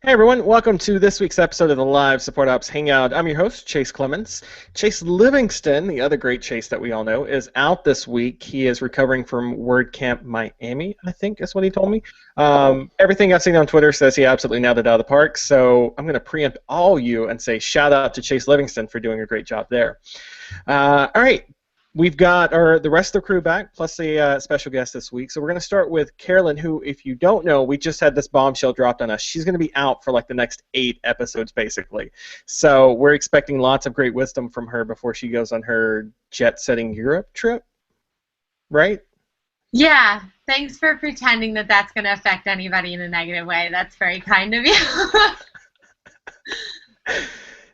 Hey everyone, welcome to this week's episode of the Live Support Ops Hangout. I'm your host, Chase Clements. Chase Livingston, the other great Chase that we all know, is out this week. He is recovering from WordCamp Miami, I think is what he told me. Everything I've seen on Twitter says he absolutely nailed it out of the park, so I'm going to preempt all you and say shout out to Chase Livingston for doing a great job there. All right. We've got the rest of the crew back, plus a special guest this week. So we're going to start with Carolyn, who, if you don't know, we just had this bombshell dropped on us. She's going to be out for like the next 8 episodes, basically. So we're expecting lots of great wisdom from her before she goes on her jet-setting Europe trip, right? Yeah, thanks for pretending that that's going to affect anybody in a negative way. That's very kind of you.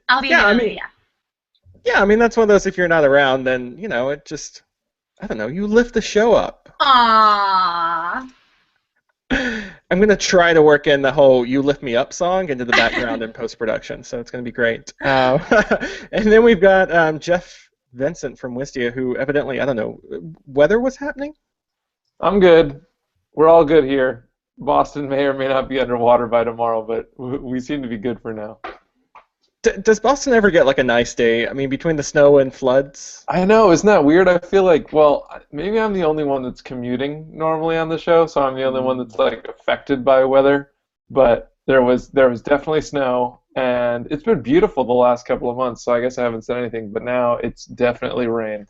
I'll be Yeah, I mean, that's one of those, if you're not around, then, you know, it just, I don't know, you lift the show up. Aww. I'm going to try to work in the whole You Lift Me Up song into the background in post-production, so it's going to be great. And then we've got Jeff Vincent from Wistia, who evidently, I don't know, weather was happening? I'm good. We're all good here. Boston may or may not be underwater by tomorrow, but we seem to be good for now. Does Boston ever get like a nice day? I mean, between the snow and floods? I know, isn't that weird? I feel like, well, maybe I'm the only one that's commuting normally on the show, so I'm the only one that's like affected by weather. But there was definitely snow, and it's been beautiful the last couple of months, so I guess I haven't said anything, but now it's definitely rain.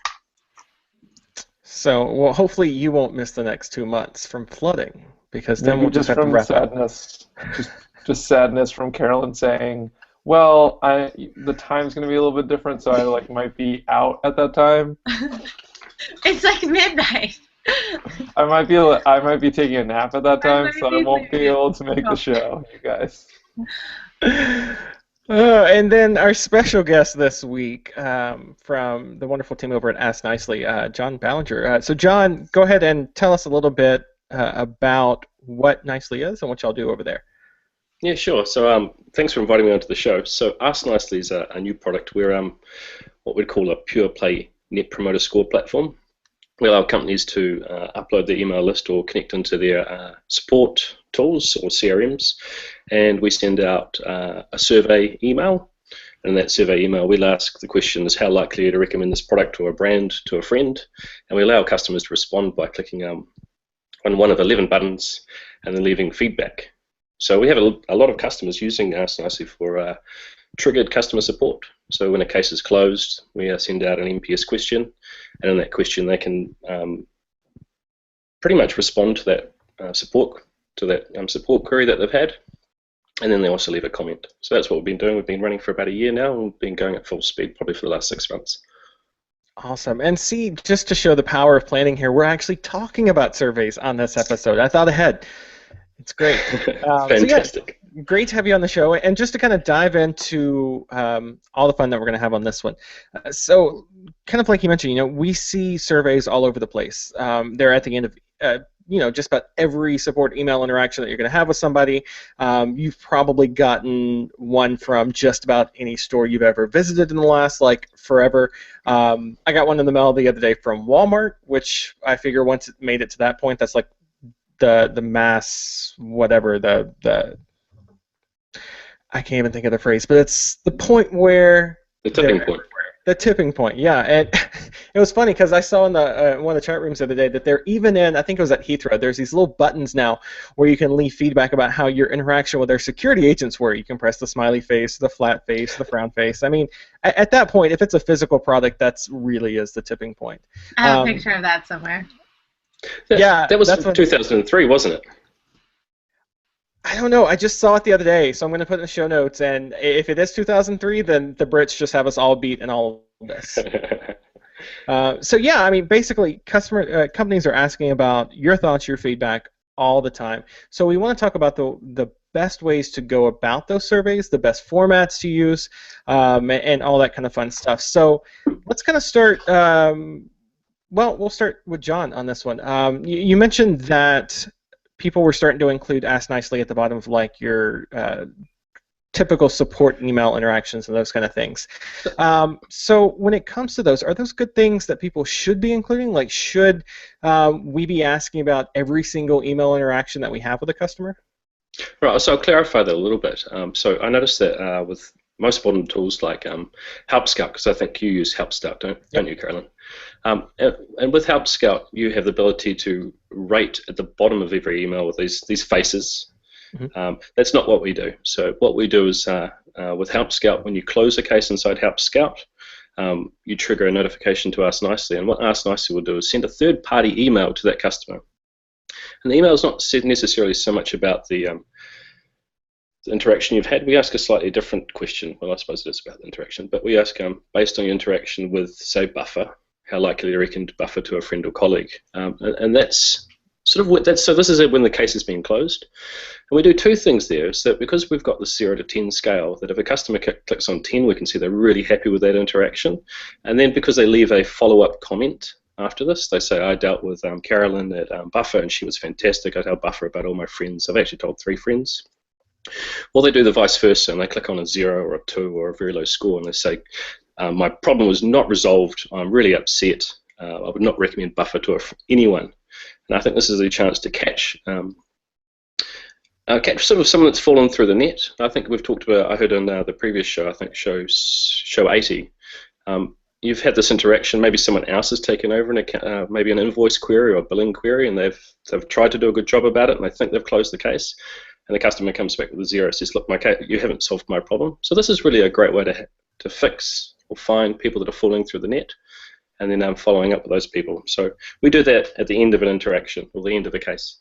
So, well, hopefully you won't miss the next 2 months from flooding, because then we'll just have to wrap sadness, just sadness from Carolyn saying, well, the time's going to be a little bit different, so I might be out at that time. It's like midnight. I might be taking a nap at that time, so I won't be able to make the show, you guys. And then our special guest this week from the wonderful team over at Ask Nicely, John Ballinger. So, John, go ahead and tell us a little bit about what Nicely is and what y'all do over there. Yeah, sure. So thanks for inviting me onto the show. So Ask Nicely is a new product. We're what we'd call a pure play Net Promoter Score platform. We allow companies to upload their email list or connect into their support tools or CRMs, and we send out a survey email. And in that survey email, we'll ask the questions, how likely are you to recommend this product or a brand to a friend? And we allow customers to respond by clicking on one of 11 buttons and then leaving feedback. So we have a lot of customers using Ask Nicely for triggered customer support. So when a case is closed, we send out an NPS question, and in that question they can pretty much respond to that support query that they've had, and then they also leave a comment. So that's what we've been doing. We've been running for about a year now, and we've been going at full speed probably for the last 6 months. Awesome. And see, just to show the power of planning here, we're actually talking about surveys on this episode. I thought ahead. It's great. Fantastic. So yeah, great to have you on the show. And just to kind of dive into all the fun that we're going to have on this one. So kind of like you mentioned, you know, we see surveys all over the place. They're at the end of, you know, just about every support email interaction that you're going to have with somebody. You've probably gotten one from just about any store you've ever visited in the last, like, forever. I got one in the mail the other day from Walmart, which I figure once it made it to that point, that's like the mass whatever the I can't even think of the phrase, but it's the point where the tipping point. The tipping point, yeah. And it was funny because I saw in the one of the chat rooms the other day that they're even in, I think it was at Heathrow, there's these little buttons now where you can leave feedback about how your interaction with their security agents were. You can press the smiley face, the flat face, the frown face. I mean, at that point, if it's a physical product, that's really is the tipping point. I have a picture of that somewhere. Yeah, that was from 2003, wasn't it? I don't know. I just saw it the other day, so I'm going to put it in the show notes. And if it is 2003, then the Brits just have us all beat in all of this. So yeah, I mean, basically, companies are asking about your thoughts, your feedback all the time. So we want to talk about the best ways to go about those surveys, the best formats to use, and all that kind of fun stuff. So let's kind of start. Well, we'll start with John on this one. You mentioned that people were starting to include Ask Nicely at the bottom of like your typical support email interactions and those kind of things. So when it comes to those, are those good things that people should be including? Like, should we be asking about every single email interaction that we have with a customer? Right, so I'll clarify that a little bit. So I noticed that with most modern tools like Help Scout, because I think you use Help Scout, don't Yep. you, Carolyn? And with Help Scout, you have the ability to rate at the bottom of every email with these faces. Mhm. That's not what we do. So what we do is with Help Scout, when you close a case inside Help Scout, you trigger a notification to Ask Nicely. And what Ask Nicely will do is send a third-party email to that customer. And the email is not necessarily so much about the interaction you've had. We ask a slightly different question. Well, I suppose it is about the interaction, but we ask, based on your interaction with, say, Buffer, how likely do you reckon to buffer to a friend or colleague? And that's sort of so this is when the case has been closed. And we do two things there. So because we've got the 0 to 10 scale, that if a customer clicks on 10, we can see they're really happy with that interaction. And then because they leave a follow-up comment after this, they say, I dealt with Carolyn at Buffer, and she was fantastic. I told Buffer about all my friends. I've actually told 3 friends. Or they do the vice versa, and they click on a 0 or a 2 or a very low score, and they say, my problem was not resolved. I'm really upset. I would not recommend Buffer to anyone. And I think this is a chance to catch sort of someone that's fallen through the net. I think we've talked about, I heard in the previous show, I think show 80, you've had this interaction, maybe someone else has taken over maybe an invoice query or a billing query, and they've tried to do a good job about it, and they think they've closed the case, and the customer comes back with a 0, says, look, you haven't solved my problem. So this is really a great way to fix or find people that are falling through the net, and then following up with those people. So we do that at the end of an interaction, or the end of a case.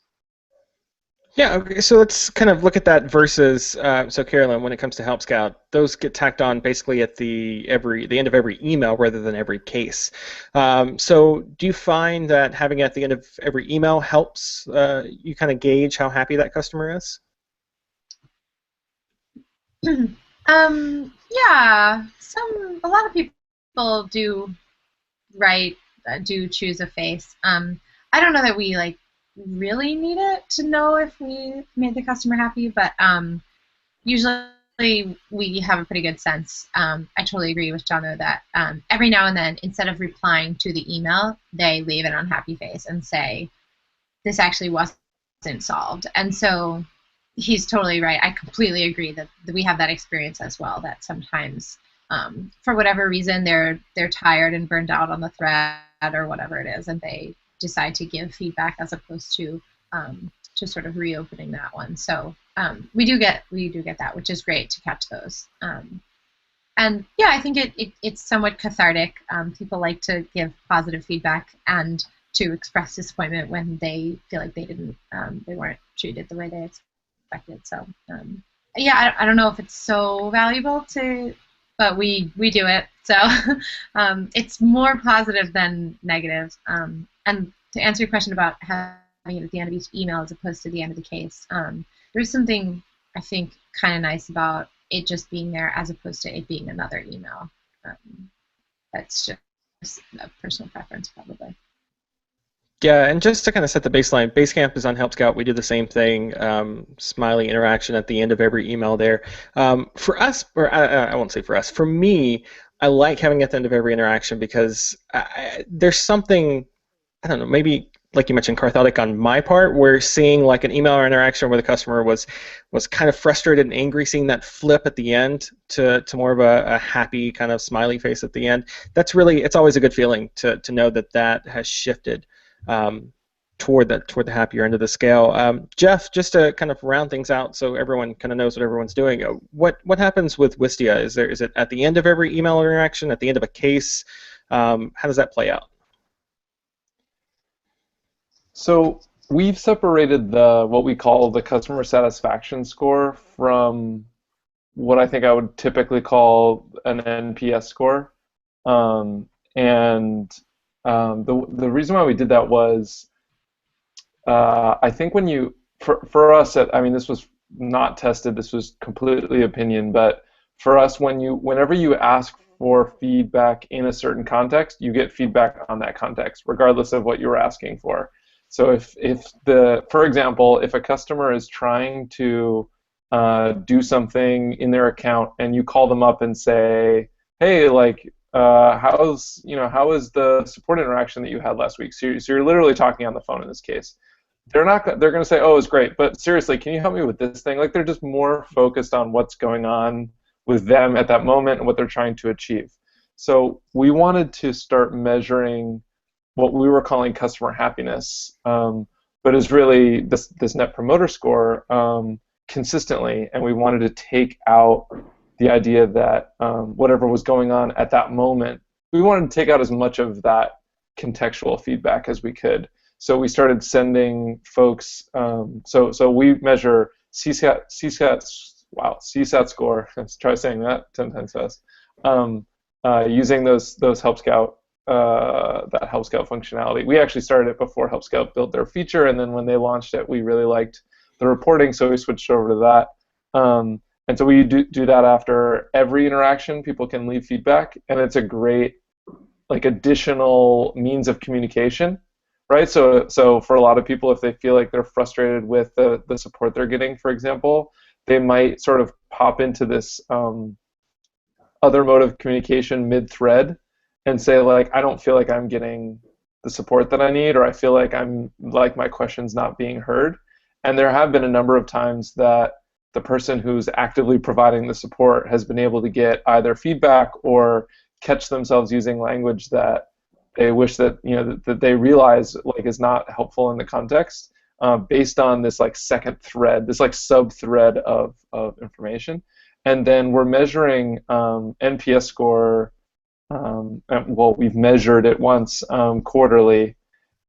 Yeah, okay, so let's kind of look at that versus, so Carolyn, when it comes to Help Scout, those get tacked on basically at the end of every email rather than every case. So do you find that having it at the end of every email helps you kind of gauge how happy that customer is? Yeah, a lot of people do do choose a face. I don't know that we really need it to know if we made the customer happy, but usually we have a pretty good sense. I totally agree with Jono that every now and then, instead of replying to the email, they leave an unhappy face and say, this actually wasn't solved. And so he's totally right. I completely agree that we have that experience as well, that sometimes for whatever reason they're tired and burned out on the thread or whatever it is, and they decide to give feedback as opposed to sort of reopening that one. So we do get that, which is great to catch those. And yeah, I think it's somewhat cathartic. People like to give positive feedback and to express disappointment when they feel like they weren't treated the way they expected. So yeah, I don't know if it's so valuable but we do it. So it's more positive than negative. And to answer your question about having it at the end of each email as opposed to the end of the case, there's something I think kind of nice about it just being there as opposed to it being another email. That's just a personal preference, probably. Yeah, and just to kind of set the baseline, Basecamp is on Help Scout. We do the same thing, smiley interaction at the end of every email there. For us, or I won't say for us, for me, I like having it at the end of every interaction because there's something, I don't know, maybe like you mentioned, cathartic on my part, where seeing like an email or interaction where the customer was kind of frustrated and angry, seeing that flip at the end to more of a happy kind of smiley face at the end, it's always a good feeling to know that has shifted toward the happier end of the scale. Jeff, just to kind of round things out so everyone kind of knows what everyone's doing, what happens with Wistia? Is it at the end of every email interaction, at the end of a case? How does that play out? So we've separated what we call the customer satisfaction score from what I think I would typically call an NPS score. The reason why we did that was I think for us, this was not tested, this was completely opinion, but for us, whenever you ask for feedback in a certain context, you get feedback on that context, regardless of what you were asking for. So for example, if a customer is trying to do something in their account and you call them up and say, hey, how is the support interaction that you had last week? So you're literally talking on the phone in this case. they're going to say, oh, it's great, but seriously, can you help me with this thing? Like, they're just more focused on what's going on with them at that moment and what they're trying to achieve. So we wanted to start measuring what we were calling customer happiness, but is really this Net Promoter Score consistently, and we wanted to take out the idea that whatever was going on at that moment, we wanted to take out as much of that contextual feedback as we could. So we started sending folks. So we measure CSAT score. Let's try saying that 10 times fast. Using those Help Scout that Help Scout functionality. We actually started it before Help Scout built their feature, and then when they launched it, we really liked the reporting, so we switched over to that. And so we do that after every interaction. People can leave feedback, and it's a great additional means of communication, right? So for a lot of people, if they feel like they're frustrated with the support they're getting, for example, they might sort of pop into this other mode of communication mid-thread and say, like, I don't feel like I'm getting the support that I need, or I feel like my question's not being heard. And there have been a number of times that the person who's actively providing the support has been able to get either feedback or catch themselves using language that they wish that that they realize is not helpful in the context, based on this second thread, this sub thread of information. And then we're measuring NPS score. Well, we've measured it once quarterly,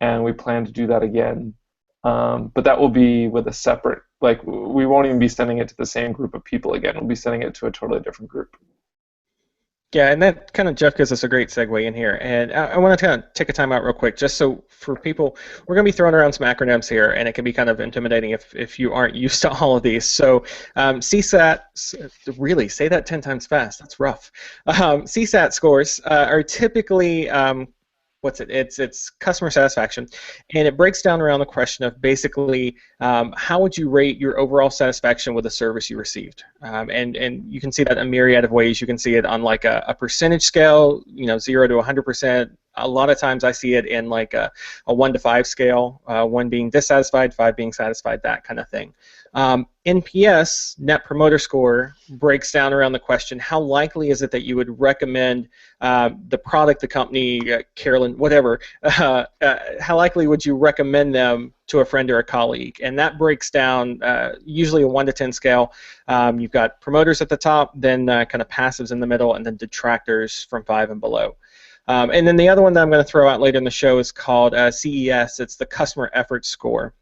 and we plan to do that again. But that will be with a separate, we won't even be sending it to the same group of people again. We'll be sending it to a totally different group. Yeah, and that kind of, Jeff, gives us a great segue in here. And I want to kind of take a time out real quick, just so for people, we're going to be throwing around some acronyms here, and it can be kind of intimidating if you aren't used to all of these. So CSAT, really, say that 10 times fast. That's rough. CSAT scores are typically, it's customer satisfaction, and it breaks down around the question of basically how would you rate your overall satisfaction with the service you received, and you can see that in a myriad of ways. You can see it on a percentage scale, 0 to 100%. A lot of times I see it in a 1 to 5 scale, 1 being dissatisfied, 5 being satisfied, that kind of thing. NPS, Net Promoter Score, breaks down around the question, how likely is it that you would recommend the product, the company, Carolyn, whatever, how likely would you recommend them to a friend or a colleague? And that breaks down usually a 1 to 10 scale. You've got promoters at the top, then kind of passives in the middle, and then detractors from 5 and below. And then the other one that I'm going to throw out later in the show is called CES. It's the Customer Effort Score.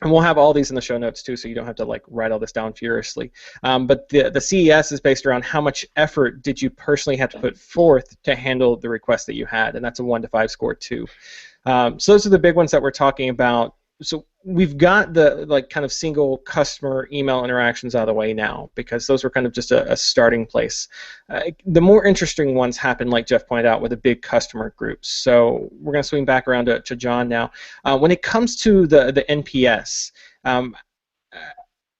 And we'll have all these in the show notes too, so you don't have to write all this down furiously. But the CES is based around how much effort did you personally have to put forth to handle the request that you had, and that's a 1 to 5 score too. So those are the big ones that we're talking about. So we've got the kind of single customer email interactions out of the way now, because those were kind of just a starting place. The more interesting ones happen, like Jeff pointed out, with the big customer groups. So we're going to swing back around to John now. When it comes to the NPS,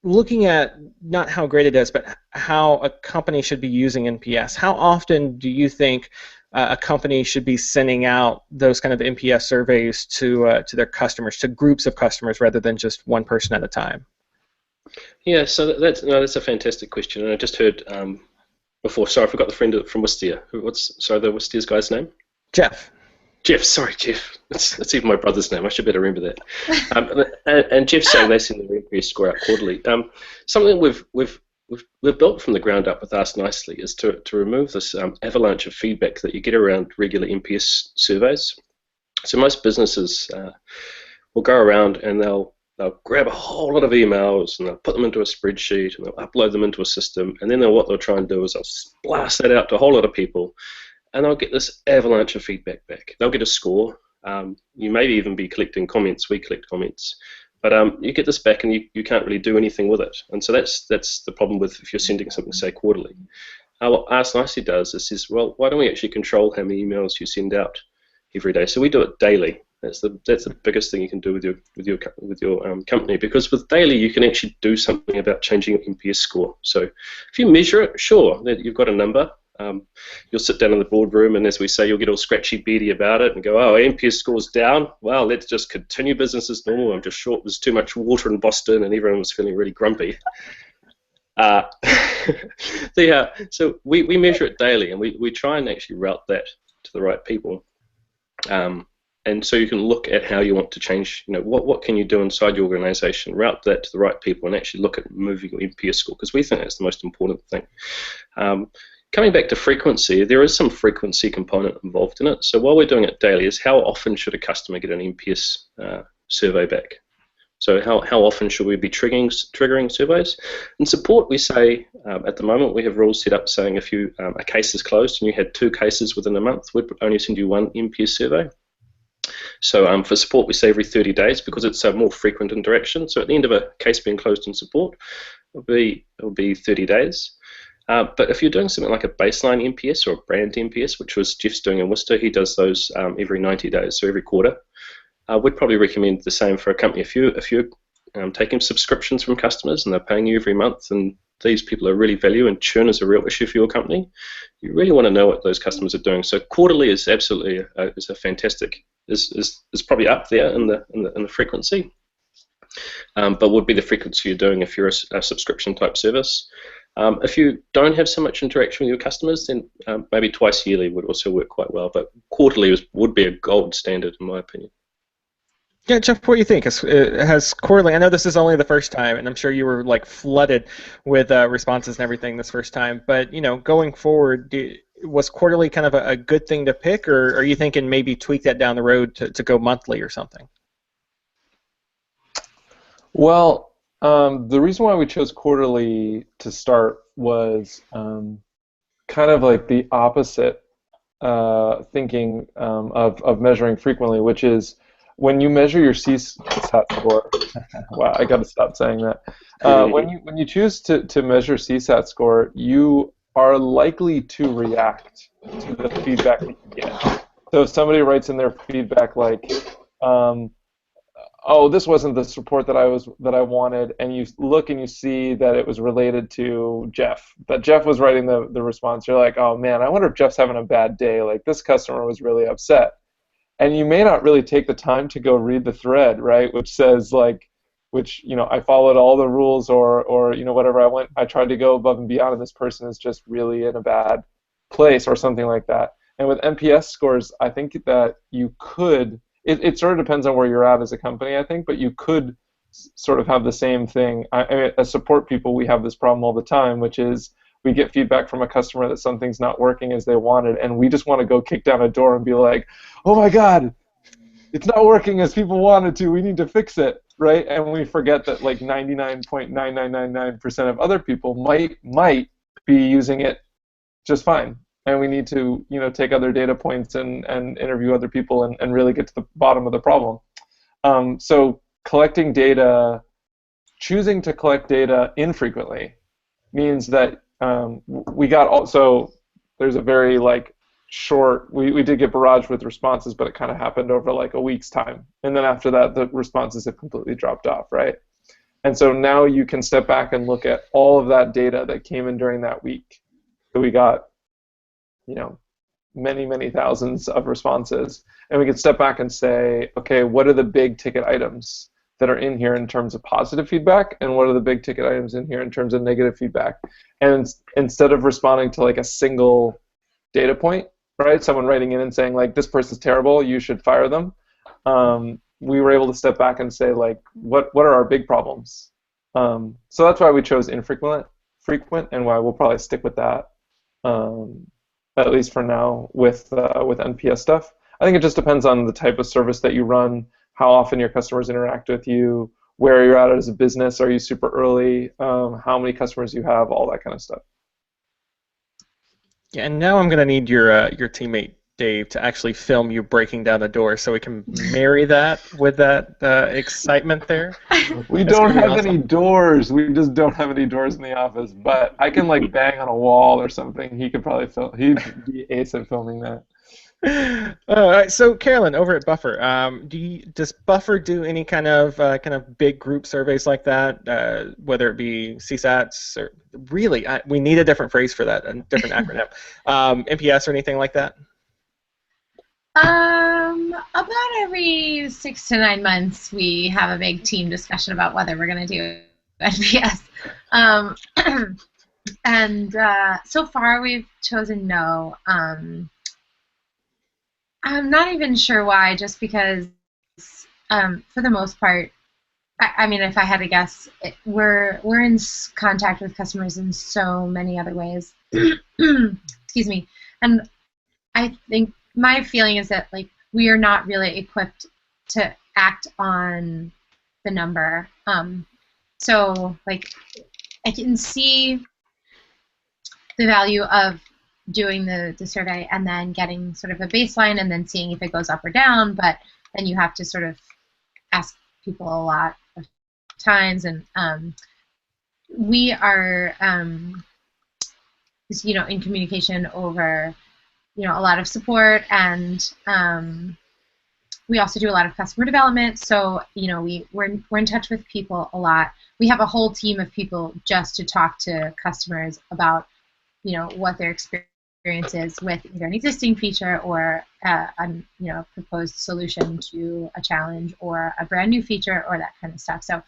looking at not how great it is, but how a company should be using NPS, how often do you think a company should be sending out those kind of NPS surveys to their customers, to groups of customers, rather than just one person at a time? Yeah, so that's a fantastic question, and I just heard before. Sorry, I forgot the friend from Wistia. What's the Wistia's guy's name? Jeff. Jeff, sorry, Jeff. That's even my brother name. I should better remember that. And Jeff's saying they send the NPS score out quarterly. Something we've built from the ground up with Ask Nicely is to remove this avalanche of feedback that you get around regular NPS surveys. So most businesses will go around and they'll grab a whole lot of emails and they'll put them into a spreadsheet and they'll upload them into a system, and then what they'll try and do is they'll blast that out to a whole lot of people, and they'll get this avalanche of feedback back. They'll get a score. You may even be collecting comments. We collect comments. But you get this back and you can't really do anything with it. And so that's the problem with if you're sending something, say, quarterly. What Ask Nicely does is says, well, why don't we actually control how many emails you send out every day? So we do it daily. That's the biggest thing you can do with your company, because with daily you can actually do something about changing your NPS score. So if you measure it, sure, you've got a number. you'll sit down in the boardroom, and as we say, you'll get all scratchy beady about it and go, oh, NPS score's down. Well, let's just continue business as normal. I'm just short. There's too much water in Boston, and everyone was feeling really grumpy. So we measure it daily, and we try and actually route that to the right people. And so you can look at how you want to change, what can you do inside your organization, route that to the right people, and actually look at moving your NPS score, because we think that's the most important thing. Coming back to frequency, there is some frequency component involved in it. So while we're doing it daily, is how often should a customer get an NPS survey back? So how often should we be triggering surveys? In support, we say at the moment we have rules set up saying if a case is closed and you had 2 cases within a month, we'd only send you 1 NPS survey. So for support, we say every 30 days because it's a more frequent interaction. So at the end of a case being closed in support, it'll be 30 days. But if you're doing something like a baseline NPS or a brand NPS, which was Jeff's doing in Worcester, he does those every 90 days, so every quarter. We'd probably recommend the same for a company. If you're taking subscriptions from customers and they're paying you every month, and these people are really value, and churn is a real issue for your company, you really want to know what those customers are doing. So quarterly is absolutely is a fantastic, is probably up there in the frequency, but would be the frequency you're doing if you're a subscription type service. If you don't have so much interaction with your customers, then maybe twice yearly would also work quite well, but quarterly would be a gold standard in my opinion. Yeah, Jeff, what do you think? Has quarterly? I know this is only the first time, and I'm sure you were like flooded with responses and everything this first time. But going forward, was quarterly kind of a good thing to pick, or are you thinking maybe tweak that down the road to go monthly or something? Well, the reason why we chose quarterly to start was kind of like the opposite thinking of measuring frequently, which is when you measure your CSAT score. Wow, I got to stop saying that. When you choose to measure CSAT score, you are likely to react to the feedback that you get. So if somebody writes in their feedback like, oh, this wasn't the support that I wanted, and you look and you see that it was related to Jeff, that Jeff was writing the response, you're like, oh man, I wonder if Jeff's having a bad day, like this customer was really upset. And you may not really take the time to go read the thread, right, which says like, I followed all the rules or whatever, I tried to go above and beyond, and this person is just really in a bad place or something like that. And with NPS scores, I think that you could, it sort of depends on where you're at as a company, I think, but you could sort of have the same thing. I mean, as support people, we have this problem all the time, which is we get feedback from a customer that something's not working as they wanted, and we just want to go kick down a door and be like, oh my God, it's not working as people wanted to, we need to fix it, right? And we forget that like 99.9999% of other people might be using it just fine. And we need to take other data points and interview other people and really get to the bottom of the problem. So collecting data, choosing to collect data infrequently means that so there's a very like short, we did get barraged with responses, but it kind of happened over like a week's time. And then after that, the responses have completely dropped off, right? And so now you can step back and look at all of that data that came in during that week. So we got many, many thousands of responses. And we can step back and say, okay, what are the big ticket items that are in here in terms of positive feedback, and what are the big ticket items in here in terms of negative feedback? And instead of responding to like a single data point, right, someone writing in and saying like, this person's terrible, you should fire them, we were able to step back and say like, what are our big problems? So that's why we chose frequent, and why we'll probably stick with that. At least for now, with NPS stuff. I think it just depends on the type of service that you run, how often your customers interact with you, where you're at as a business, are you super early, how many customers you have, all that kind of stuff. Yeah, and now I'm going to need your teammate Dave to actually film you breaking down the door so we can marry that with that excitement there. We don't have any doors. We just don't have any doors in the office. But I can like bang on a wall or something. He could probably film. He'd be ace at filming that. All right, so Carolyn, over at Buffer, does Buffer do any kind of big group surveys like that, whether it be CSATs or really, we need a different phrase for that, a different acronym, NPS or anything like that? About every 6 to 9 months, we have a big team discussion about whether we're going to do NPS. Um, and so far, we've chosen no. I'm not even sure why, just because, for the most part, I mean, if I had to guess, we're in contact with customers in so many other ways. Excuse me. And I think my feeling is that like we are not really equipped to act on the number. So like I can see the value of doing the survey and then getting sort of a baseline and then seeing if it goes up or down, but then you have to sort of ask people a lot of times, and we are in communication over a lot of support, and we also do a lot of customer development. So we're in touch with people a lot. We have a whole team of people just to talk to customers about what their experience is with either an existing feature or a proposed solution to a challenge or a brand new feature or that kind of stuff. So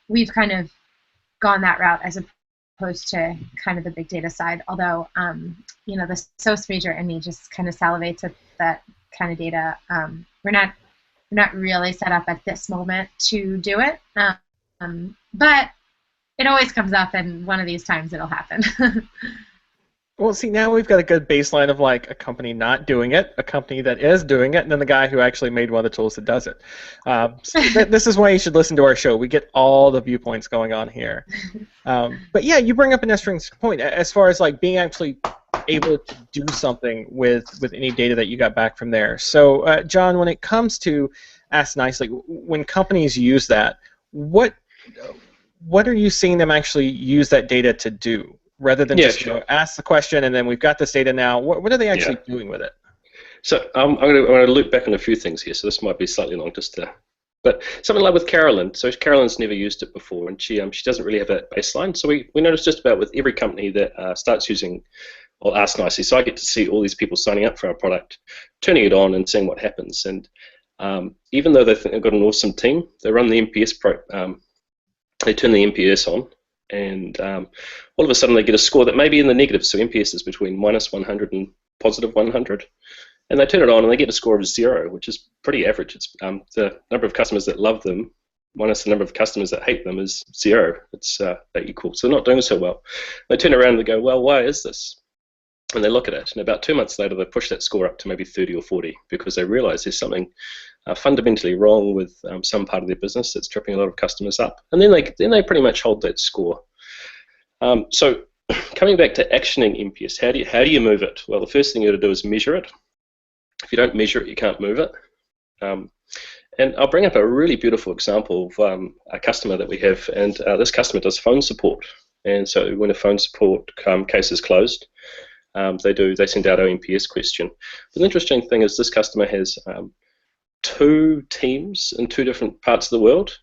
we've kind of gone that route as opposed to kind of the big data side. Although the SOS major in me just kind of salivates at that kind of data. We're not really set up at this moment to do it, but it always comes up, and one of these times it'll happen. Well, see, now we've got a good baseline of like a company not doing it, a company that is doing it, and then the guy who actually made one of the tools that does it. This is why you should listen to our show. We get all the viewpoints going on here. But yeah, you bring up an interesting point as far as like being actually able to do something with any data that you got back from there. So, John, when it comes to Ask Nicely, when companies use that, what are you seeing them actually use that data to do? Rather than just ask the question and then we've got this data now, what are they actually doing with it? So I'm going to loop back on a few things here. So this might be slightly long, but something like with Carolyn. So Carolyn's never used it before, and she doesn't really have that baseline. So we notice just about with every company that starts using or Ask Nicely. So I get to see all these people signing up for our product, turning it on, and seeing what happens. And even though they think they've got an awesome team, they run the NPS they turn the NPS on. And all of a sudden they get a score that may be in the negative. So NPS is between -100 and +100. And they turn it on and they get a score of 0, which is pretty average. It's the number of customers that love them minus the number of customers that hate them is 0. It's that equal. So they're not doing so well. They turn around and they go, well, why is this? And they look at it, and about 2 months later they push that score up to maybe 30 or 40 because they realize there's something fundamentally wrong with some part of their business that's tripping a lot of customers up. And then they pretty much hold that score. So coming back to actioning NPS, how do you move it? Well, the first thing you got to do is measure it. If you don't measure it, you can't move it. And I'll bring up a really beautiful example of a customer that we have, and this customer does phone support. And so when a phone support case is closed, they send out our NPS question. But the interesting thing is this customer has 2 teams in 2 different parts of the world,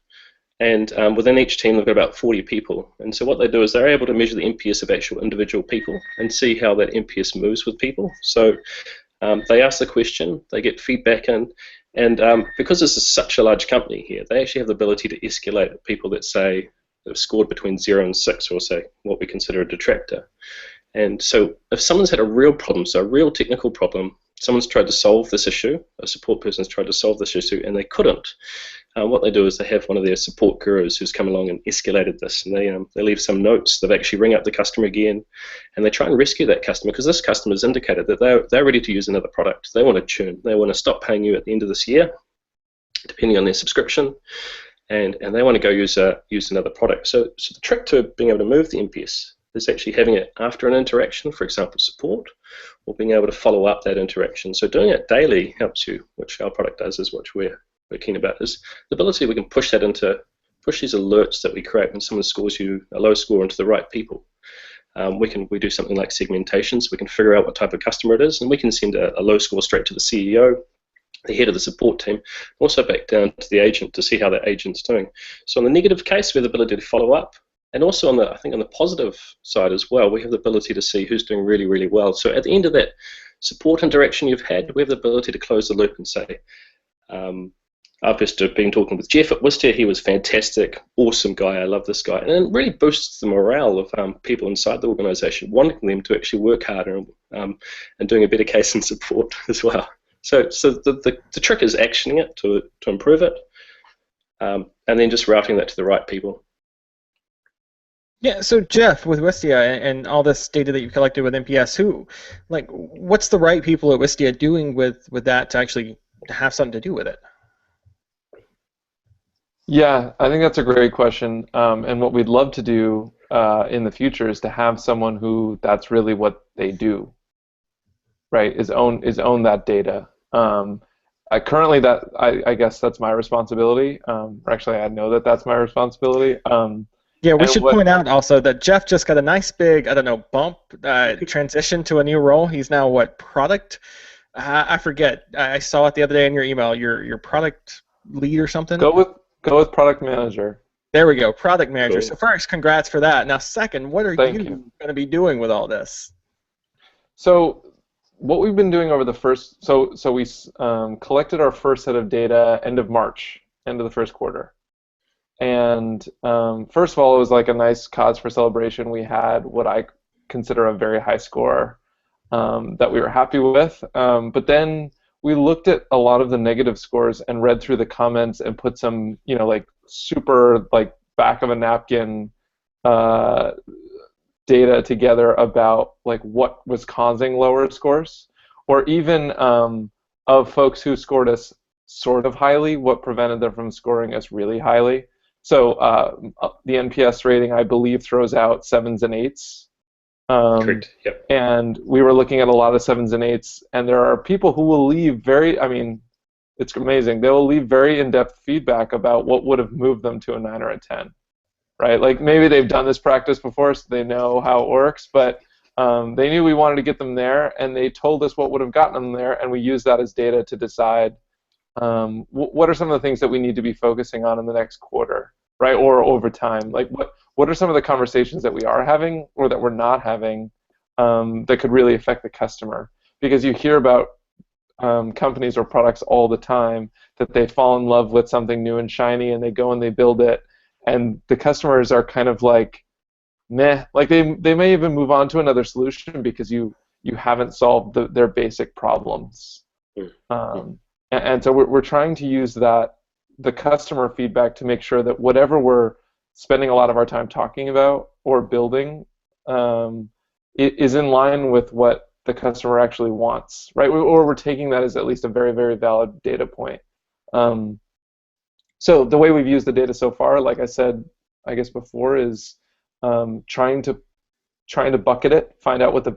and within each team they've got about 40 people. And so what they do is they're able to measure the NPS of actual individual people and see how that NPS moves with people. So they ask the question, they get feedback in, and because this is such a large company here, they actually have the ability to escalate people that say they've scored between 0 and 6, or say what we consider a detractor. And so if someone's had a real problem, so a real technical problem, someone's tried to solve this issue, a support person's tried to solve this issue, and they couldn't, what they do is they have one of their support gurus who's come along and escalated this, and they leave some notes. They actually ring up the customer again, and they try and rescue that customer, because this customer has indicated that they're ready to use another product. They want to churn. They want to stop paying you at the end of this year, depending on their subscription, and they want to go use another product. So the trick to being able to move the NPS is actually having it after an interaction, for example, support, or being able to follow up that interaction. So doing it daily helps you, which our product does, is what we're keen about, is the ability we can push these alerts that we create when someone scores you a low score into the right people. we do something like segmentation, so we can figure out what type of customer it is, and we can send a low score straight to the CEO, the head of the support team, also back down to the agent to see how that agent's doing. So on the negative case, we have the ability to follow up, and also on the, I think on the positive side as well, we have the ability to see who's doing really, really well. So at the end of that support interaction you've had, we have the ability to close the loop and say, I've just been talking with Jeff at Wistia. He was fantastic, awesome guy. I love this guy, and it really boosts the morale of people inside the organisation, wanting them to actually work harder and doing a better case in support as well. So the trick is actioning it to improve it, and then just routing that to the right people. Yeah, so Jeff, with Wistia and all this data that you've collected with NPS, what's the right people at Wistia doing with that to actually have something to do with it? Yeah, I think that's a great question. And what we'd love to do in the future is to have someone who that's really what they do, right? Is own that data. Currently, I guess that's my responsibility. Or actually, I know that that's my responsibility. Yeah, we should point out also that Jeff just got a nice big, I don't know, bump, transition to a new role. He's now what, product? I forget. I saw it the other day in your email. Your product lead or something. Go with product manager. There we go, product manager. Cool. So first, congrats for that. Now, second, what are you going to be doing with all this? So what we've been doing over the first, so we collected our first set of data end of March, end of the first quarter. And first of all, it was like a nice cause for celebration. We had what I consider a very high score that we were happy with. But then we looked at a lot of the negative scores and read through the comments and put some, super back of a napkin data together about what was causing lower scores, or even of folks who scored us sort of highly, what prevented them from scoring us really highly. So the NPS rating, I believe, throws out 7s and 8s. Correct. Yep. And we were looking at a lot of 7s and 8s, and there are people who will leave it's amazing. They will leave very in-depth feedback about what would have moved them to a 9 or a 10, right? Like maybe they've done this practice before, so they know how it works, but they knew we wanted to get them there, and they told us what would have gotten them there, and we used that as data to decide what are some of the things that we need to be focusing on in the next quarter, right, or over time. Like what are some of the conversations that we are having or that we're not having that could really affect the customer? Because you hear about companies or products all the time that they fall in love with something new and shiny, and they go and they build it, and the customers are kind of like, meh. Like they may even move on to another solution because you haven't solved their basic problems. And so we're trying to use the customer feedback to make sure that whatever we're spending a lot of our time talking about or building is in line with what the customer actually wants, right? Or we're taking that as at least a very, very valid data point. So the way we've used the data so far, like I said, I guess before, is trying to bucket it, find out what the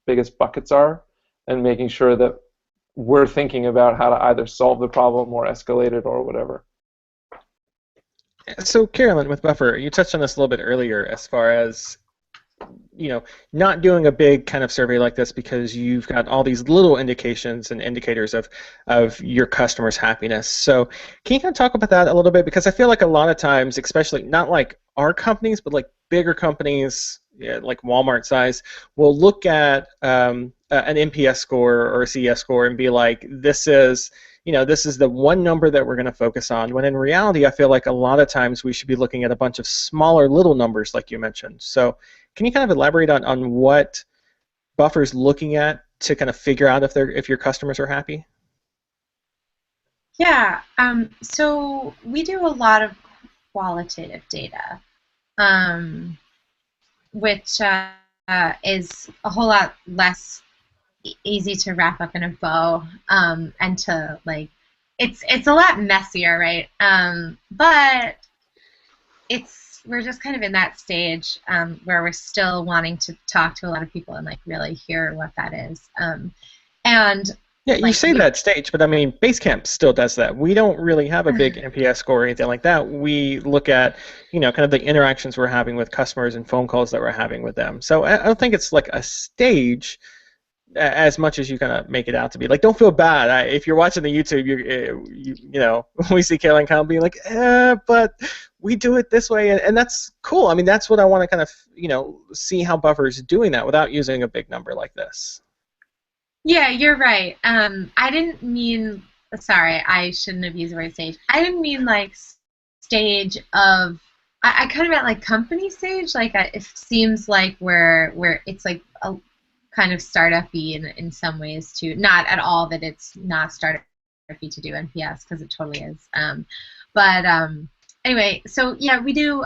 biggest buckets are, and making sure that we're thinking about how to either solve the problem or escalate it or whatever. So Carolyn, with Buffer, you touched on this a little bit earlier as far as not doing a big kind of survey like this because you've got all these little indications and indicators of your customers' happiness. So can you kind of talk about that a little bit? Because I feel like a lot of times, especially not like our companies, but like bigger companies, like Walmart size, will look at an NPS score or a CES score and be like, this is the one number that we're going to focus on, when in reality I feel like a lot of times we should be looking at a bunch of smaller little numbers like you mentioned. So can you kind of elaborate on what Buffer's looking at to kind of figure out if your customers are happy? Yeah, so we do a lot of qualitative data, which is a whole lot less easy to wrap up in a bow, and to it's a lot messier, right? But we're just kind of in that stage where we're still wanting to talk to a lot of people and really hear what that is. And Yeah, you Like say that stage, but I mean, Basecamp still does that. We don't really have a big NPS score or anything like that. We look at, kind of the interactions we're having with customers and phone calls that we're having with them. So I don't think it's like a stage as much as you kind of make it out to be. Like, don't feel bad. If you're watching the YouTube, we see Caroline kind of being like, but we do it this way, and that's cool. I mean, that's what I want to kind of, see how Buffer's doing that without using a big number like this. Yeah, you're right. I didn't mean. Sorry, I shouldn't have used the word stage. I didn't mean like stage of. I kind of meant like company stage. Like it seems like where it's like a kind of startup-y in some ways too. Not at all that it's not startup-y to do NPS, because it totally is. But anyway, so yeah, we do.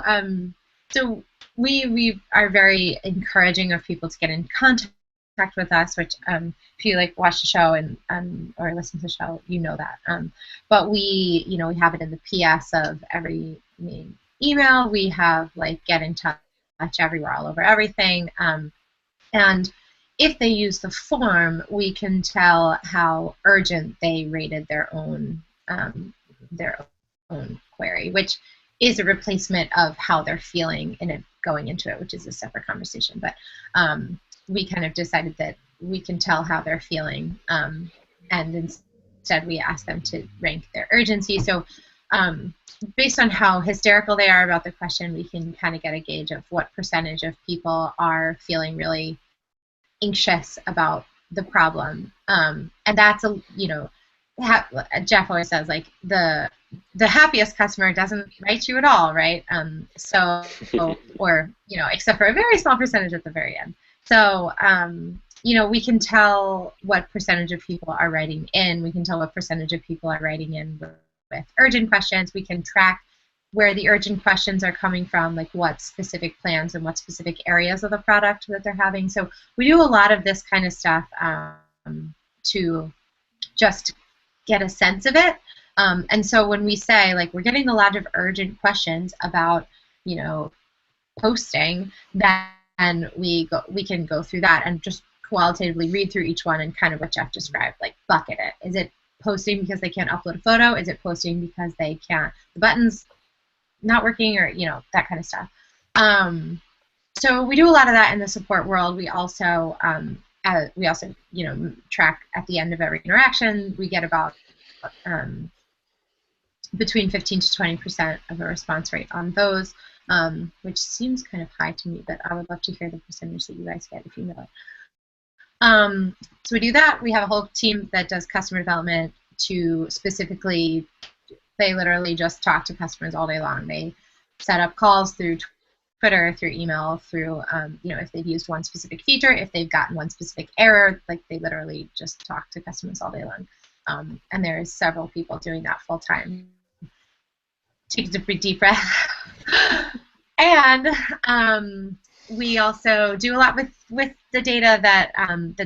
So we are very encouraging of people to get in contact with us, which if you like watch the show and or listen to the show, you know that. But we have it in the PS of every main email. We have like get in touch everywhere, all over everything. And if they use the form, we can tell how urgent they rated their own query, which is a replacement of how they're feeling in it going into it, which is a separate conversation. But we kind of decided that we can tell how they're feeling, and instead we ask them to rank their urgency. So based on how hysterical they are about the question, we can kind of get a gauge of what percentage of people are feeling really anxious about the problem. And that's Jeff always says, like, the happiest customer doesn't write you at all, right? Or except for a very small percentage at the very end. So, we can tell what percentage of people are writing in. We can tell what percentage of people are writing in with urgent questions. We can track where the urgent questions are coming from, like what specific plans and what specific areas of the product that they're having. So we do a lot of this kind of stuff to just get a sense of it. And so when we say, like, we're getting a lot of urgent questions about, posting, then we can go through that and just qualitatively read through each one and kind of what Jeff described, like bucket it. Is it posting because they can't upload a photo? Is it posting because the button's not working, or that kind of stuff? So we do a lot of that in the support world. We also track at the end of every interaction. We get about between 15 to 20% of a response rate on those, which seems kind of high to me, but I would love to hear the percentage that you guys get if you know it. So we do that. We have a whole team that does customer development to specifically, they literally just talk to customers all day long. They set up calls through Twitter, through email, through, if they've used one specific feature, if they've gotten one specific error, like they literally just talk to customers all day long. And there's several people doing that full time. Take a deep breath. And we also do a lot with the data that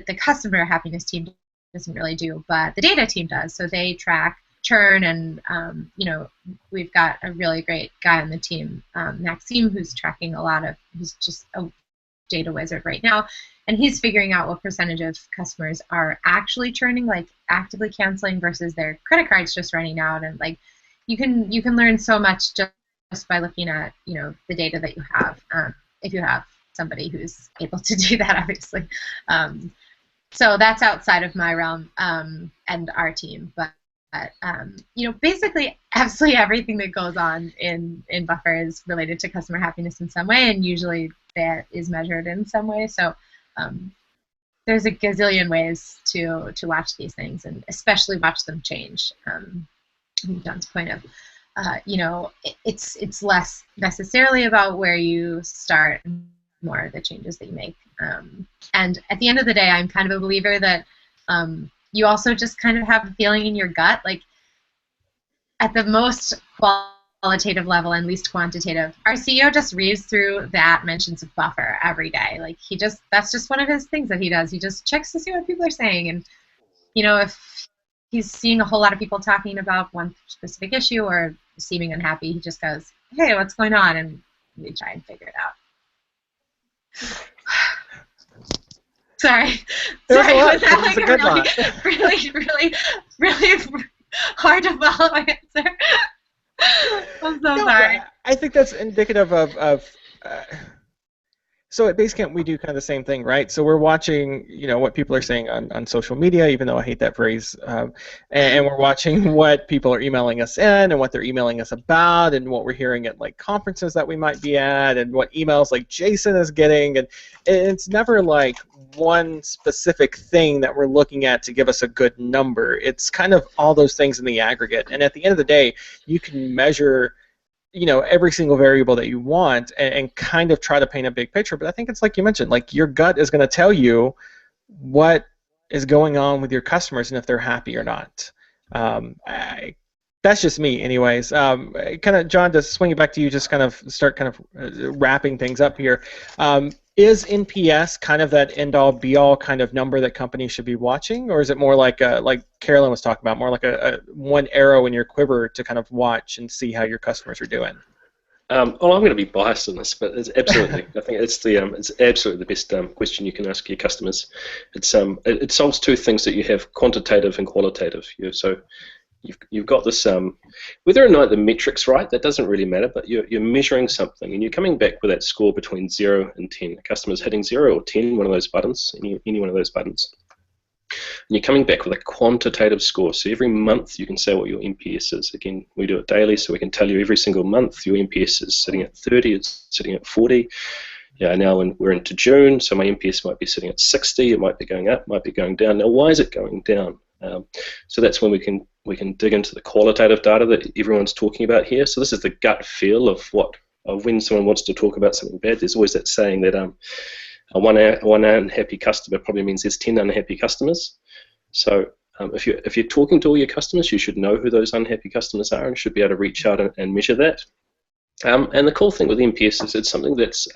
the customer happiness team doesn't really do, but the data team does. So they track churn, and we've got a really great guy on the team, Maxime, who's tracking he's just a data wizard right now, and he's figuring out what percentage of customers are actually churning, like actively canceling, versus their credit cards just running out. And like you can learn so much just by looking at the data that you have, if you have somebody who's able to do that, obviously. So that's outside of my realm and our team, but basically absolutely everything that goes on in Buffer is related to customer happiness in some way, and usually that is measured in some way. So there's a gazillion ways to watch these things, and especially watch them change. John's point of, it's less necessarily about where you start, more the changes that you make. And at the end of the day, I'm kind of a believer that you also just kind of have a feeling in your gut, like at the most qualitative level and least quantitative. Our CEO just reads through that mentions of Buffer every day. Like that's just one of his things that he does. He just checks to see what people are saying, and if he's seeing a whole lot of people talking about one specific issue or seeming unhappy, he just goes, "Hey, what's going on?" And we try and figure it out. Sorry. There was Sorry, a lot. was that It was like a good lot. really hard to follow answer? I'm so No, sorry. I think that's indicative of so at Basecamp we do kind of the same thing, right? So we're watching, what people are saying on social media, even though I hate that phrase, and we're watching what people are emailing us in and what they're emailing us about and what we're hearing at like conferences that we might be at and what emails like Jason is getting, and it's never like one specific thing that we're looking at to give us a good number. It's kind of all those things in the aggregate, and at the end of the day, you can measure every single variable that you want and kind of try to paint a big picture. But I think it's like you mentioned, like your gut is going to tell you what is going on with your customers and if they're happy or not. That's just me anyways. Kind of, John, to swing it back to you, just kind of start kind of wrapping things up here. Is NPS kind of that end-all, be-all kind of number that companies should be watching, or is it more like Carolyn was talking about, more like a one arrow in your quiver to kind of watch and see how your customers are doing? Well, I'm going to be biased in this, but it's absolutely. I think it's absolutely the best question you can ask your customers. It solves two things that you have: quantitative and qualitative. So you've got this whether or not the metric's right, that doesn't really matter, but you're measuring something and you're coming back with that score between 0 and 10. The customer's hitting 0 or 10, one of those buttons, any one of those buttons. And you're coming back with a quantitative score. So every month you can say what your NPS is. Again, we do it daily, so we can tell you every single month your NPS is sitting at 30, it's sitting at 40. Yeah, now we're into June, so my NPS might be sitting at 60, it might be going up, might be going down. Now, why is it going down? So that's when we can dig into the qualitative data that everyone's talking about here. So this is the gut feel of when someone wants to talk about something bad. There's always that saying that one unhappy customer probably means there's 10 unhappy customers. So if you're talking to all your customers, you should know who those unhappy customers are and should be able to reach out and measure that. And the cool thing with NPS is it's something that's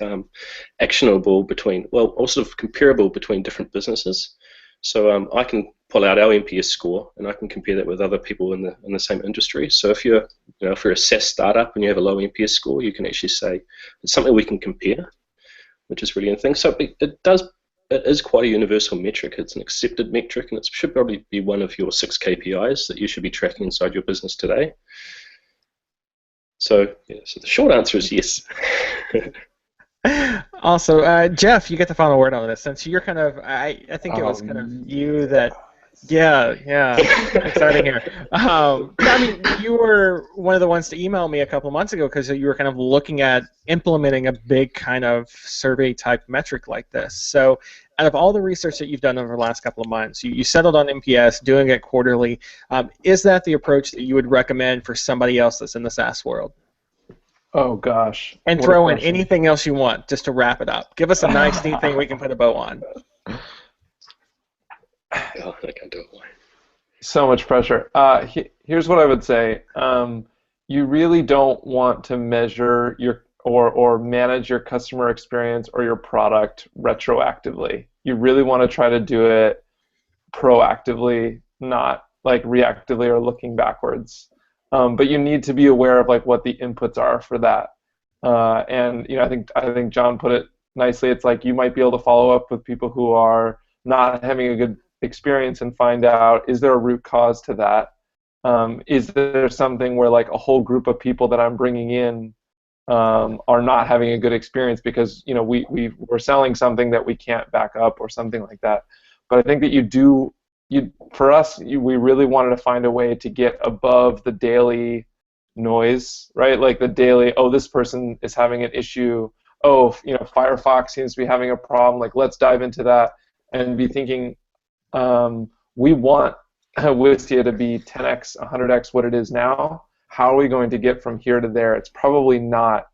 actionable or sort of comparable between different businesses. So I can pull out our NPS score and I can compare that with other people in the same industry. So if you're a SaaS startup and you have a low NPS score, you can actually say it's something we can compare, which is really interesting. So it is quite a universal metric. It's an accepted metric, and it should probably be one of your 6 KPIs that you should be tracking inside your business today. So the short answer is yes. Also, Jeff, you get the final word on this, since you're kind of, I think it was kind of you that, yeah, exciting here. I mean, you were one of the ones to email me a couple of months ago because you were kind of looking at implementing a big kind of survey-type metric like this. So out of all the research that you've done over the last couple of months, you settled on NPS, doing it quarterly. Is that the approach that you would recommend for somebody else that's in the SaaS world? Oh, gosh. And throw in anything else you want just to wrap it up. Give us a nice, neat thing we can put a bow on. Oh, I can't do it. So much pressure. Here's what I would say. You really don't want to measure or manage your customer experience or your product retroactively. You really want to try to do it proactively, not like reactively or looking backwards. But you need to be aware of like what the inputs are for that. And I think John put it nicely. It's like you might be able to follow up with people who are not having a good experience and find out, is there a root cause to that? Is there something where like a whole group of people that I'm bringing in are not having a good experience because we're selling something that we can't back up or something like that. But I think that for us, we really wanted to find a way to get above the daily noise, right? Like the daily, this person is having an issue. Firefox seems to be having a problem. Like, let's dive into that and be thinking, we want Wistia to be 10x, 100x what it is now. How are we going to get from here to there? It's probably not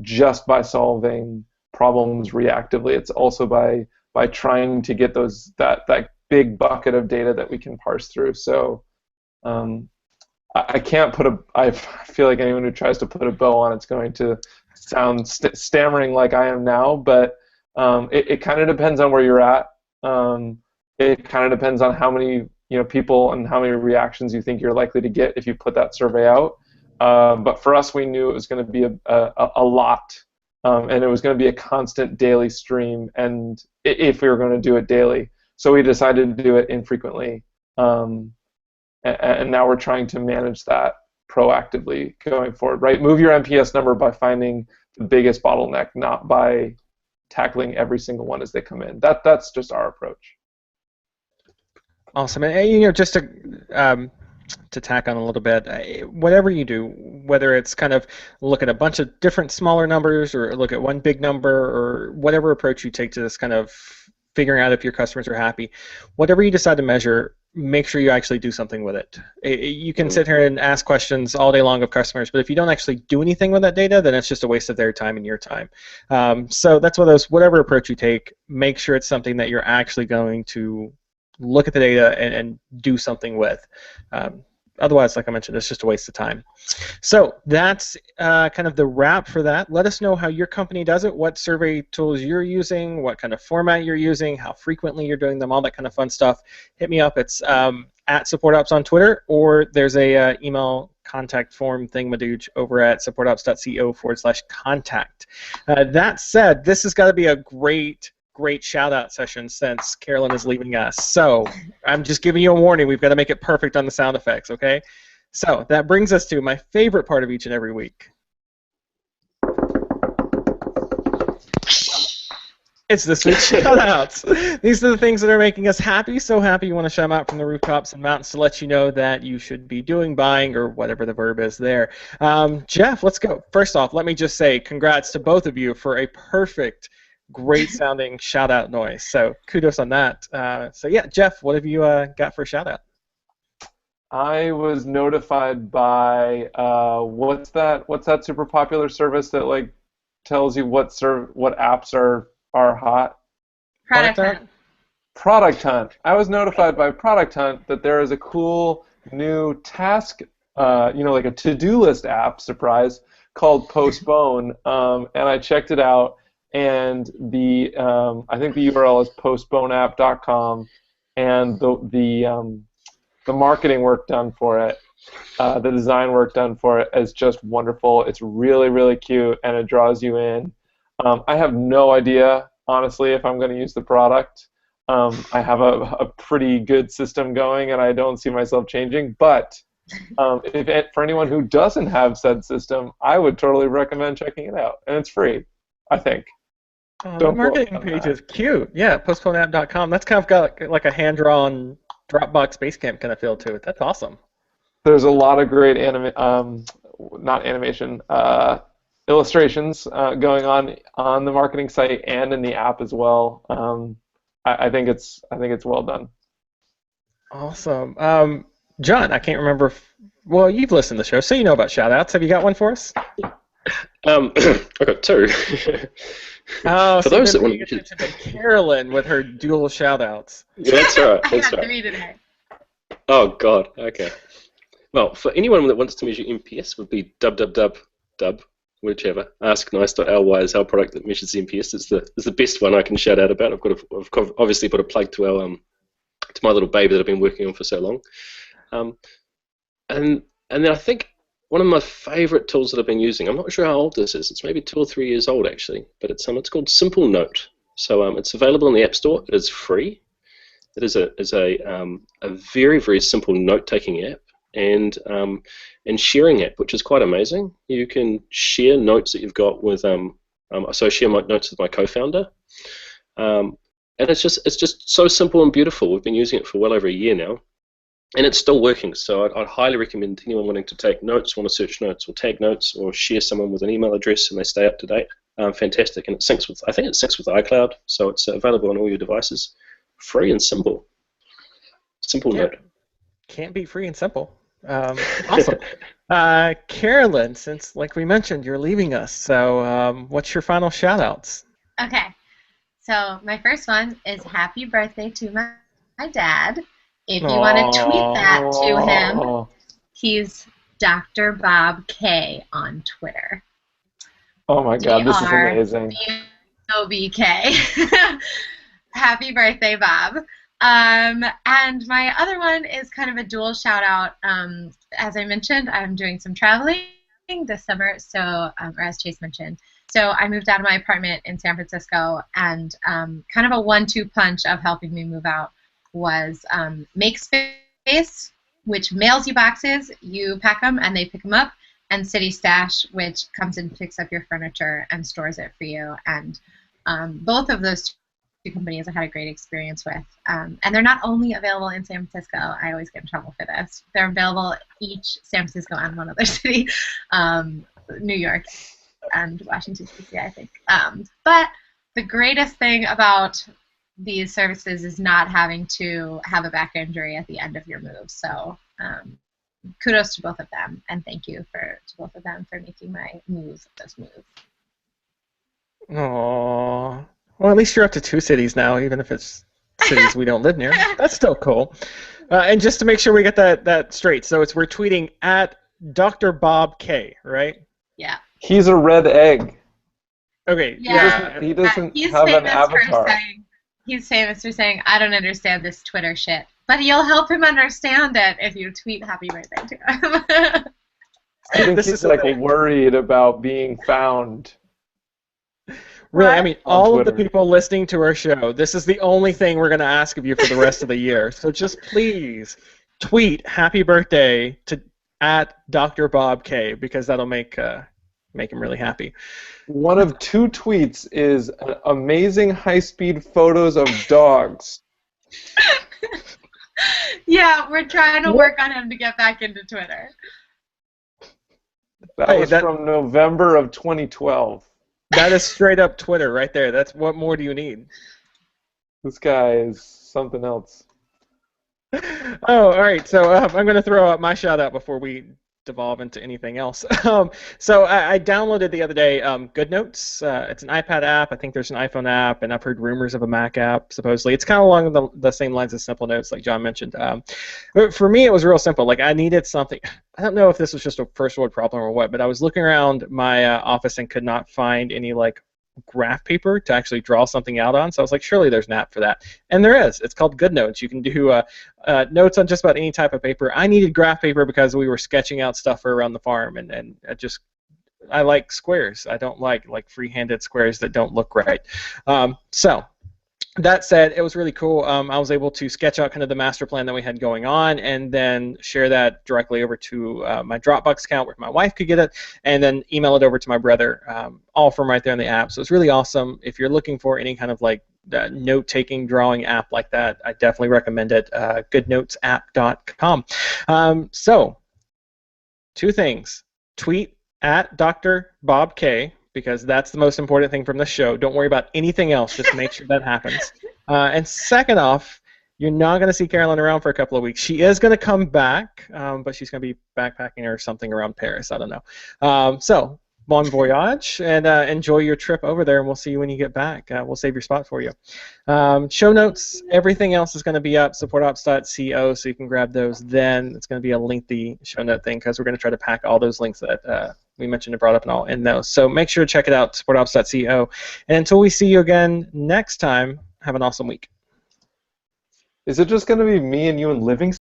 just by solving problems reactively. It's also by trying to get that big bucket of data that we can parse through. So I can't I feel like anyone who tries to put a bow on it's going to sound stammering like I am now, but it kind of depends on where you're at. It kind of depends on how many people and how many reactions you think you're likely to get if you put that survey out. But for us, we knew it was going to be a lot, and it was going to be a constant daily stream. And if we were going to do it daily. So we decided to do it infrequently, and now we're trying to manage that proactively going forward. Right, move your NPS number by finding the biggest bottleneck, not by tackling every single one as they come in. That's just our approach. Awesome. And just to tack on a little bit, whatever you do, whether it's kind of look at a bunch of different smaller numbers or look at one big number or whatever approach you take to this kind of figuring out if your customers are happy, whatever you decide to measure, make sure you actually do something with it. You can sit here and ask questions all day long of customers, but if you don't actually do anything with that data, then it's just a waste of their time and your time. So that's one of those, whatever approach you take, make sure it's something that you're actually going to look at the data and do something with. Otherwise, like I mentioned, it's just a waste of time. So that's kind of the wrap for that. Let us know how your company does it, what survey tools you're using, what kind of format you're using, how frequently you're doing them, all that kind of fun stuff. Hit me up. It's at SupportOps on Twitter, or there's a email contact form thingamajig over at supportops.co/contact. That said, this has got to be a great shout-out session since Carolyn is leaving us. So I'm just giving you a warning. We've got to make it perfect on the sound effects, okay? So that brings us to my favorite part of each and every week. It's this week's shout-outs. These are the things that are making us happy, so happy you want to shout them out from the rooftops and mountains to let you know that you should be doing, buying, or whatever the verb is there. Jeff, let's go. First off, let me just say congrats to both of you for a perfect, great sounding shout out noise. So kudos on that. So yeah, Jeff, what have you got for a shout out? I was notified by what's that super popular service that like tells you what apps are hot? Product Hunt. Product Hunt. I was notified by Product Hunt that there is a cool new task, like a to-do list app, surprise, called Postpone, and I checked it out. And I think the URL is postponeapp.com, and the marketing work done for it, the design work done for it is just wonderful. It's really, really cute, and it draws you in. I have no idea, honestly, if I'm going to use the product. I have a pretty good system going, and I don't see myself changing. But for anyone who doesn't have said system, I would totally recommend checking it out, and it's free, I think. The marketing page is cute. Yeah, postponeapp.com. That's kind of got like a hand-drawn Dropbox Basecamp kind of feel to it. That's awesome. There's a lot of great illustrations going on the marketing site and in the app as well. I think it's well done. Awesome. John, I can't remember. Well, you've listened to the show, so you know about shout-outs. Have you got one for us? I've got two. Oh, for so those that want to attention to Carolyn with her dual shout-outs. Yeah, that's right. I That's got right. 3 today. Oh God. Okay. Well, for anyone that wants to measure NPS, would be whichever. AskNice.ly is our product that measures NPS. It's the best one I can shout out about. I've obviously put a plug to our to my little baby that I've been working on for so long. And then I think one of my favorite tools that I've been using, I'm not sure how old this is, it's maybe 2 or 3 years old actually, but it's called Simple Note. So it's available in the App Store. It is free. It is a very, very simple note-taking app and sharing app, which is quite amazing. You can share notes that you've got with so I share my notes with my co-founder, and it's just so simple and beautiful. We've been using it for well over a year now. And it's still working, so I'd highly recommend anyone wanting to take notes, want to search notes or tag notes or share someone with an email address and they stay up to date. Fantastic, and I think it syncs with iCloud, so it's available on all your devices. Free and simple. Simple note. Can't be free and simple. Awesome. Carolyn, since, like we mentioned, you're leaving us, so what's your final shout-outs? Okay. So my first one is happy birthday to my dad. If you want to tweet that to him, he's Dr. Bob K on Twitter. Oh my God, this is amazing. OBK. Happy birthday, Bob. And my other one is kind of a dual shout out. As I mentioned, I'm doing some traveling this summer, so or as Chase mentioned. So I moved out of my apartment in San Francisco, and kind of a 1-2 punch of helping me move out was Make Space, which mails you boxes, you pack them, and they pick them up, and City Stash, which comes and picks up your furniture and stores it for you. And both of those two companies I had a great experience with. And they're not only available in San Francisco. I always get in trouble for this. They're available each San Francisco and one other city, New York and Washington, D.C., I think. But the greatest thing about these services is not having to have a back injury at the end of your move. So kudos to both of them, and thank you to both of them for making my moves so smooth. Aww. Well, at least you're up to 2 cities now, even if it's cities we don't live near. That's still cool. And just to make sure we get that straight, so we're tweeting at Dr. Bob K, right? Yeah. He's a red egg. Okay. Yeah. He doesn't He's have an famous avatar. He's famous for saying, I don't understand this Twitter shit. But you'll help him understand it if you tweet happy birthday to him. I think he's like worried about being found. Really, I mean, all of the Twitter. people listening to our show, this is the only thing we're going to ask of you for the rest of the year. So just please tweet happy birthday to at Dr. Bob K, because that'll make him really happy. One of 2 tweets is amazing high-speed photos of dogs. Yeah, we're trying to work on him to get back into Twitter. That was from November of 2012. That is straight up Twitter right there. That's what more do you need? This guy is something else. Oh, all right. So I'm going to throw out my shout out before we devolve into anything else. So I downloaded the other day GoodNotes. It's an iPad app. I think there's an iPhone app, and I've heard rumors of a Mac app, supposedly. It's kind of along the same lines as Simple Notes, like John mentioned. But for me, it was real simple. Like, I needed something. I don't know if this was just a first world problem or what, but I was looking around my office and could not find any, like, graph paper to actually draw something out on. So I was like, surely there's an app for that. And there is. It's called GoodNotes. You can do notes on just about any type of paper. I needed graph paper because we were sketching out stuff for around the farm, and I like squares. I don't like free-handed squares that don't look right. So that said, it was really cool. I was able to sketch out kind of the master plan that we had going on, and then share that directly over to my Dropbox account where my wife could get it, and then email it over to my brother, all from right there in the app. So it's really awesome. If you're looking for any kind of like note-taking, drawing app like that, I definitely recommend it. GoodNotesApp.com. So 2 things. Tweet at Dr. Bob K, because that's the most important thing from the show. Don't worry about anything else. Just make sure that happens. And second off, you're not going to see Carolyn around for a couple of weeks. She is going to come back, but she's going to be backpacking or something around Paris. I don't know. So bon voyage, and enjoy your trip over there, and we'll see you when you get back. We'll save your spot for you. Show notes, everything else is going to be up, supportops.co, so you can grab those then. It's going to be a lengthy show note thing because we're going to try to pack all those links that we mentioned and brought up and all in those. So make sure to check it out, supportops.co. And until we see you again next time, have an awesome week. Is it just going to be me and you and Livingston?